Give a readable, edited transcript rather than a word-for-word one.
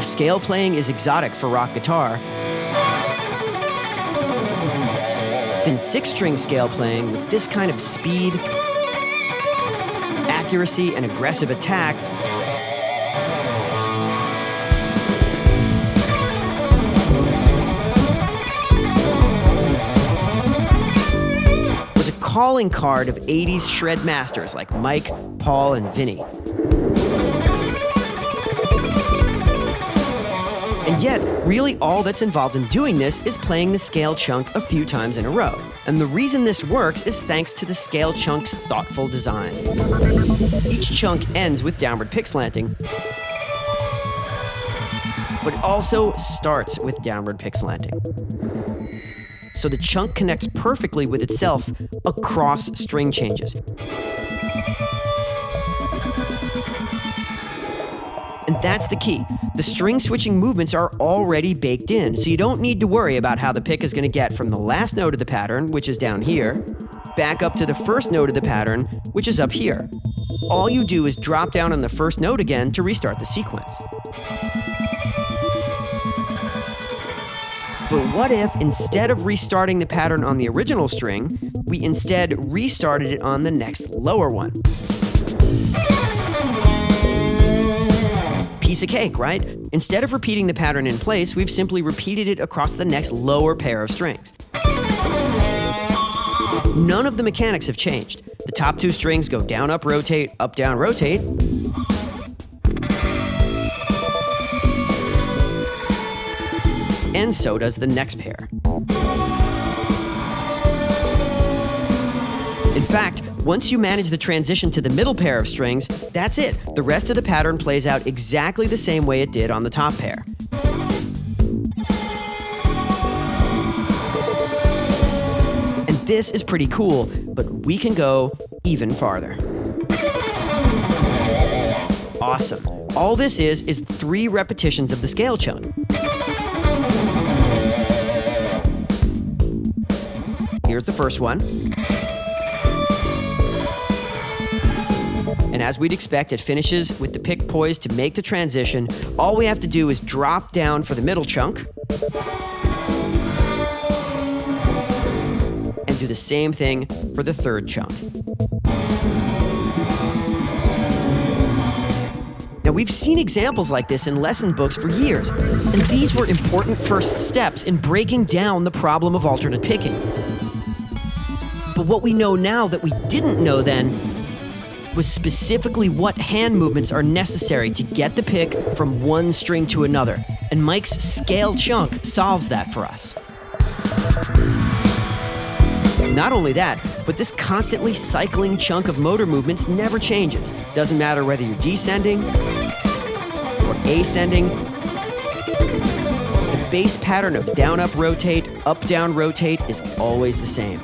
scale playing is exotic for rock guitar, then 6-string scale playing with this kind of speed, accuracy, and aggressive attack was a calling card of 80s shred masters like Mike, Paul, and Vinny. And yet, really all that's involved in doing this is playing the scale chunk a few times in a row. And the reason this works is thanks to the scale chunk's thoughtful design. Each chunk ends with downward pick slanting, but it also starts with downward pick slanting. So the chunk connects perfectly with itself across string changes. And that's the key. The string switching movements are already baked in, so you don't need to worry about how the pick is going to get from the last note of the pattern, which is down here, back up to the first note of the pattern, which is up here. All you do is drop down on the first note again to restart the sequence. But what if, instead of restarting the pattern on the original string, we instead restarted it on the next lower one? Piece of cake, right? Instead of repeating the pattern in place, we've simply repeated it across the next lower pair of strings. None of the mechanics have changed. The top 2 strings go down, up, rotate, up, down, rotate. And so does the next pair. In fact, once you manage the transition to the middle pair of strings, that's it. The rest of the pattern plays out exactly the same way it did on the top pair. And this is pretty cool, but we can go even farther. Awesome. All this is 3 repetitions of the scale chunk. Here's the first one. And as we'd expect, it finishes with the pick poised to make the transition. All we have to do is drop down for the middle chunk and do the same thing for the third chunk. Now, we've seen examples like this in lesson books for years, and these were important first steps in breaking down the problem of alternate picking. But what we know now that we didn't know then was specifically what hand movements are necessary to get the pick from one string to another, and Mike's scale chunk solves that for us. Not only that, but this constantly cycling chunk of motor movements never changes. Doesn't matter whether you're descending or ascending. The base pattern of down, up, rotate is always the same.